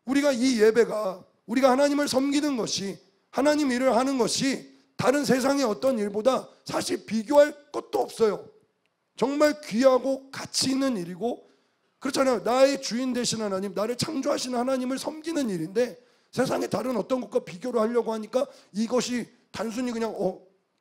우리가 이 예배가 우리가 하나님을 섬기는 것이 하나님 일을 하는 것이 다른 세상의 어떤 일보다 사실 비교할 것도 없어요. 정말 귀하고 가치 있는 일이고 그렇잖아요. 나의 주인 되신 하나님, 나를 창조하신 하나님을 섬기는 일인데 세상의 다른 어떤 것과 비교를 하려고 하니까 이것이 단순히 그냥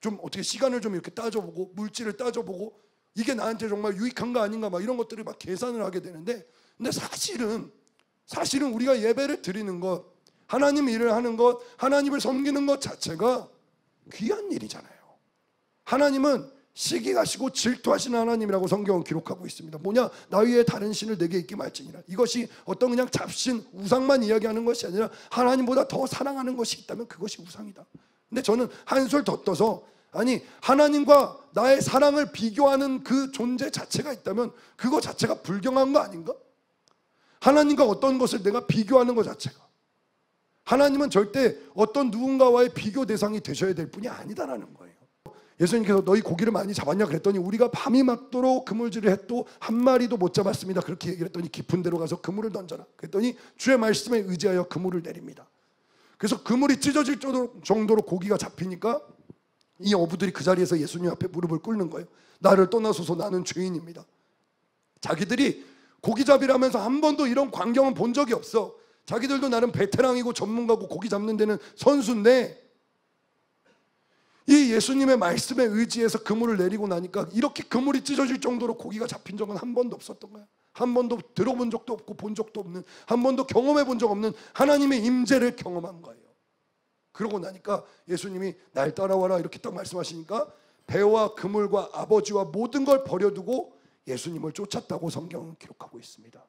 좀 어떻게 시간을 좀 이렇게 따져보고 물질을 따져보고 이게 나한테 정말 유익한가 아닌가 막 이런 것들을 막 계산을 하게 되는데, 근데 사실은 우리가 예배를 드리는 것, 하나님 일을 하는 것, 하나님을 섬기는 것 자체가 귀한 일이잖아요. 하나님은 시기가시고 질투하시는 하나님이라고 성경은 기록하고 있습니다. 뭐냐? 나 위에 다른 신을 내게 있게 말지니라. 이것이 어떤 그냥 잡신 우상만 이야기하는 것이 아니라 하나님보다 더 사랑하는 것이 있다면 그것이 우상이다. 근데 저는 한술 더 떠서, 아니 하나님과 나의 사랑을 비교하는 그 존재 자체가 있다면 그거 자체가 불경한 거 아닌가? 하나님과 어떤 것을 내가 비교하는 것 자체가, 하나님은 절대 어떤 누군가와의 비교 대상이 되셔야 될 분이 아니다라는 거예요. 예수님께서 너희 고기를 많이 잡았냐 그랬더니 우리가 밤이 맞도록 그물질을 해도 한 마리도 못 잡았습니다. 그렇게 얘기를 했더니 깊은 데로 가서 그물을 던져라 그랬더니 주의 말씀에 의지하여 그물을 내립니다. 그래서 그물이 찢어질 정도로 고기가 잡히니까 이 어부들이 그 자리에서 예수님 앞에 무릎을 꿇는 거예요. 나를 떠나소서, 나는 죄인입니다. 자기들이 고기잡이라면서 한 번도 이런 광경은 본 적이 없어. 자기들도 나름 베테랑이고 전문가고 고기 잡는 데는 선수인데 이 예수님의 말씀에 의지해서 그물을 내리고 나니까 이렇게 그물이 찢어질 정도로 고기가 잡힌 적은 한 번도 없었던 거야. 한 번도 들어본 적도 없고 본 적도 없는, 한 번도 경험해 본 적 없는 하나님의 임재를 경험한 거예요. 그러고 나니까 예수님이 날 따라와라 이렇게 딱 말씀하시니까 배와 그물과 아버지와 모든 걸 버려두고 예수님을 쫓았다고 성경은 기록하고 있습니다.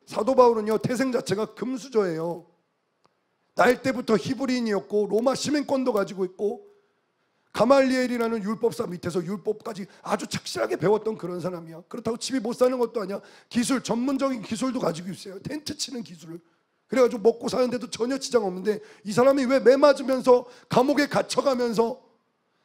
사도 바울은요, 태생 자체가 금수저예요. 날 때부터 히브리인이었고 로마 시민권도 가지고 있고 가말리엘이라는 율법사 밑에서 율법까지 아주 착실하게 배웠던 그런 사람이야. 그렇다고 집이 못 사는 것도 아니야. 기술, 전문적인 기술도 가지고 있어요. 텐트 치는 기술을. 그래가지고 먹고 사는데도 전혀 지장 없는데 이 사람이 왜 매 맞으면서 감옥에 갇혀가면서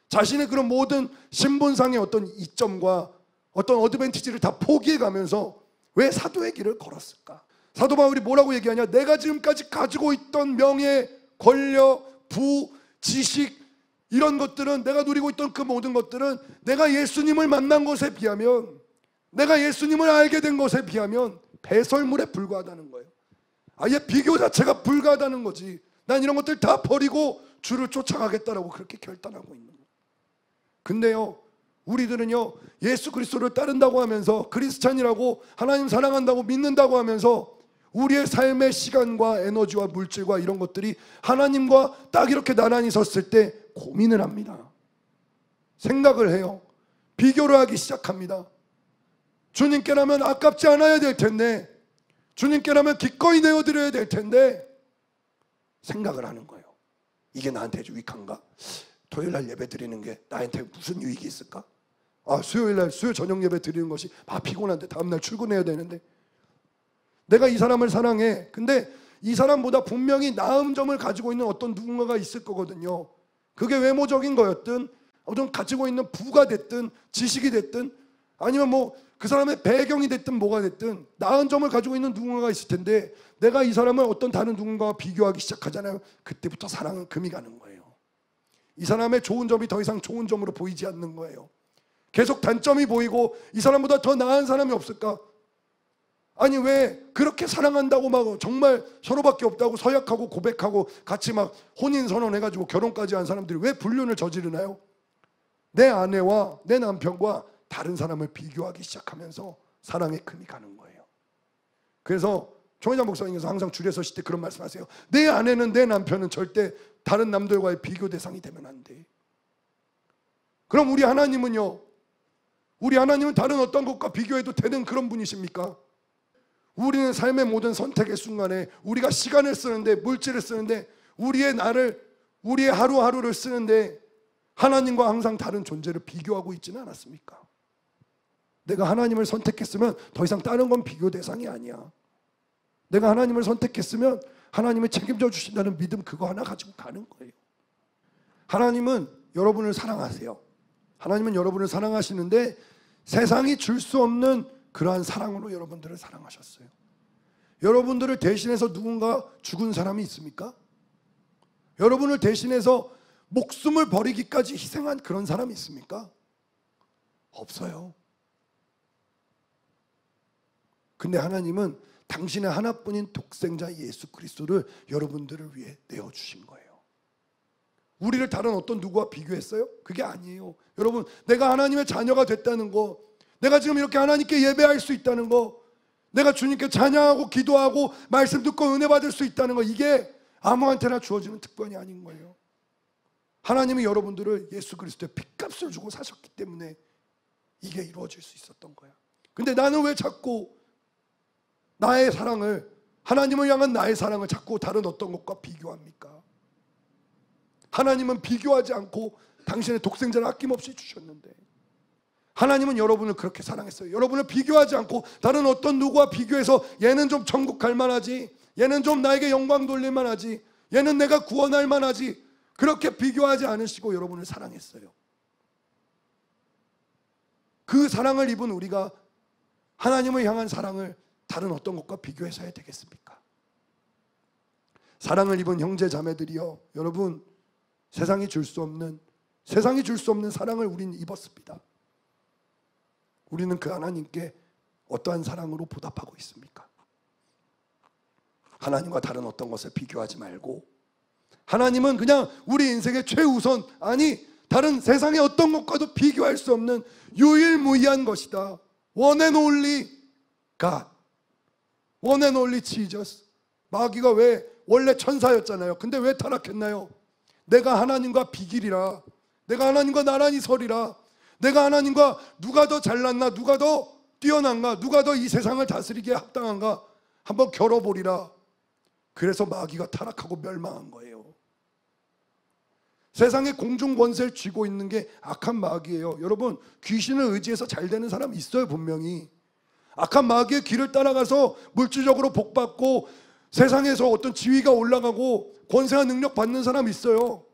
자신의 그런 모든 신분상의 어떤 이점과 어떤 어드밴티지를 다 포기해가면서 왜 사도의 길을 걸었을까? 사도 바울이 뭐라고 얘기하냐? 내가 지금까지 가지고 있던 명예, 권력, 부, 지식 이런 것들은, 내가 누리고 있던 그 모든 것들은 내가 예수님을 만난 것에 비하면, 내가 예수님을 알게 된 것에 비하면 배설물에 불과하다는 거예요. 아예 비교 자체가 불가하다는 거지. 난 이런 것들 다 버리고 주를 쫓아가겠다라고 그렇게 결단하고 있는 거예요. 근데요, 우리들은요, 예수 그리스도를 따른다고 하면서 크리스찬이라고 하나님 사랑한다고 믿는다고 하면서 우리의 삶의 시간과 에너지와 물질과 이런 것들이 하나님과 딱 이렇게 나란히 섰을 때 고민을 합니다. 생각을 해요. 비교를 하기 시작합니다. 주님께라면 아깝지 않아야 될 텐데, 주님께라면 기꺼이 내어드려야 될 텐데 생각을 하는 거예요. 이게 나한테 유익한가? 토요일날 예배 드리는 게 나한테 무슨 유익이 있을까? 수요일날 수요 저녁 예배 드리는 것이 피곤한데 다음날 출근해야 되는데, 내가 이 사람을 사랑해. 근데 이 사람보다 분명히 나은 점을 가지고 있는 어떤 누군가가 있을 거거든요. 그게 외모적인 거였든 어떤 가지고 있는 부가 됐든 지식이 됐든 아니면 뭐 그 사람의 배경이 됐든 뭐가 됐든 나은 점을 가지고 있는 누군가가 있을 텐데 내가 이 사람을 어떤 다른 누군가와 비교하기 시작하잖아요. 그때부터 사랑은 금이 가는 거예요. 이 사람의 좋은 점이 더 이상 좋은 점으로 보이지 않는 거예요. 계속 단점이 보이고 이 사람보다 더 나은 사람이 없을까? 아니 왜 그렇게 사랑한다고 막 정말 서로밖에 없다고 서약하고 고백하고 같이 막 혼인선언 해가지고 결혼까지 한 사람들이 왜 불륜을 저지르나요? 내 아내와 내 남편과 다른 사람을 비교하기 시작하면서 사랑의 금이 가는 거예요. 그래서 정의장 목사님께서 항상 줄에 서실 때 그런 말씀하세요. 내 아내는 내 남편은 절대 다른 남들과의 비교 대상이 되면 안 돼. 그럼 우리 하나님은요? 우리 하나님은 다른 어떤 것과 비교해도 되는 그런 분이십니까? 우리는 삶의 모든 선택의 순간에 우리가 시간을 쓰는데, 물질을 쓰는데, 우리의 나를, 우리의 하루하루를 쓰는데 하나님과 항상 다른 존재를 비교하고 있지는 않았습니까? 내가 하나님을 선택했으면 더 이상 다른 건 비교 대상이 아니야. 내가 하나님을 선택했으면 하나님이 책임져 주신다는 믿음 그거 하나 가지고 가는 거예요. 하나님은 여러분을 사랑하세요. 하나님은 여러분을 사랑하시는데 세상이 줄 수 없는 그러한 사랑으로 여러분들을 사랑하셨어요. 여러분들을 대신해서 누군가 죽은 사람이 있습니까? 여러분을 대신해서 목숨을 버리기까지 희생한 그런 사람이 있습니까? 없어요. 근데 하나님은 당신의 하나뿐인 독생자 예수 그리스도를 여러분들을 위해 내어주신 거예요. 우리를 다른 어떤 누구와 비교했어요? 그게 아니에요. 여러분, 내가 하나님의 자녀가 됐다는 거, 내가 지금 이렇게 하나님께 예배할 수 있다는 거, 내가 주님께 찬양하고 기도하고 말씀 듣고 은혜 받을 수 있다는 거, 이게 아무한테나 주어지는 특권이 아닌 거예요. 하나님이 여러분들을 예수 그리스도의 핏값을 주고 사셨기 때문에 이게 이루어질 수 있었던 거야. 근데 나는 왜 자꾸 나의 사랑을, 하나님을 향한 나의 사랑을 자꾸 다른 어떤 것과 비교합니까? 하나님은 비교하지 않고 당신의 독생자를 아낌없이 주셨는데, 하나님은 여러분을 그렇게 사랑했어요. 여러분을 비교하지 않고 다른 어떤 누구와 비교해서 얘는 좀 천국 갈 만하지, 얘는 좀 나에게 영광 돌릴 만하지, 얘는 내가 구원할 만하지, 그렇게 비교하지 않으시고 여러분을 사랑했어요. 그 사랑을 입은 우리가 하나님을 향한 사랑을 다른 어떤 것과 비교해서 해야 되겠습니까? 사랑을 입은 형제 자매들이여, 여러분, 세상이 줄 수 없는 사랑을 우리는 입었습니다. 우리는 그 하나님께 어떠한 사랑으로 보답하고 있습니까? 하나님과 다른 어떤 것을 비교하지 말고, 하나님은 그냥 우리 인생의 최우선, 아니 다른 세상의 어떤 것과도 비교할 수 없는 유일무이한 것이다. One and only God, One and only Jesus. 마귀가 왜, 원래 천사였잖아요. 근데 왜 타락했나요? 내가 하나님과 비길이라, 내가 하나님과 나란히 서리라, 내가 하나님과 누가 더 잘났나, 누가 더 뛰어난가, 누가 더 이 세상을 다스리기에 합당한가 한번 겨뤄보리라. 그래서 마귀가 타락하고 멸망한 거예요. 세상의 공중 권세를 쥐고 있는 게 악한 마귀예요. 여러분, 귀신을 의지해서 잘 되는 사람 있어요. 분명히 악한 마귀의 길을 따라가서 물질적으로 복받고 세상에서 어떤 지위가 올라가고 권세와 능력 받는 사람 있어요.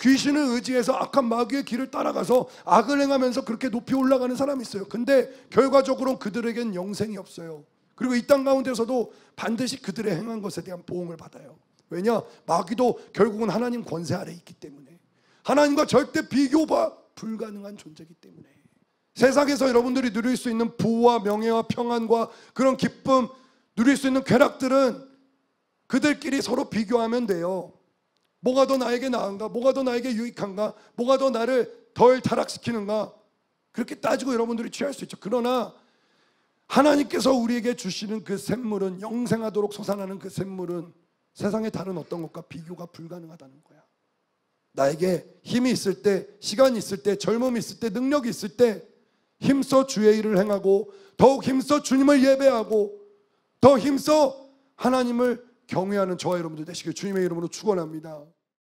귀신을 의지해서 악한 마귀의 길을 따라가서 악을 행하면서 그렇게 높이 올라가는 사람이 있어요. 근데 결과적으로는 그들에겐 영생이 없어요. 그리고 이 땅 가운데서도 반드시 그들의 행한 것에 대한 보응을 받아요. 왜냐? 마귀도 결국은 하나님 권세 아래 있기 때문에, 하나님과 절대 비교가 불가능한 존재이기 때문에. 세상에서 여러분들이 누릴 수 있는 부와 명예와 평안과 그런 기쁨, 누릴 수 있는 쾌락들은 그들끼리 서로 비교하면 돼요. 뭐가 더 나에게 나은가? 뭐가 더 나에게 유익한가? 뭐가 더 나를 덜 타락시키는가? 그렇게 따지고 여러분들이 취할 수 있죠. 그러나 하나님께서 우리에게 주시는 그 샘물은, 영생하도록 솟아나는 그 샘물은 세상의 다른 어떤 것과 비교가 불가능하다는 거야. 나에게 힘이 있을 때, 시간이 있을 때, 젊음이 있을 때, 능력이 있을 때 힘써 주의 일을 행하고, 더욱 힘써 주님을 예배하고, 더 힘써 하나님을 경외하는 저와 여러분들 되시길 주님의 이름으로 축원합니다.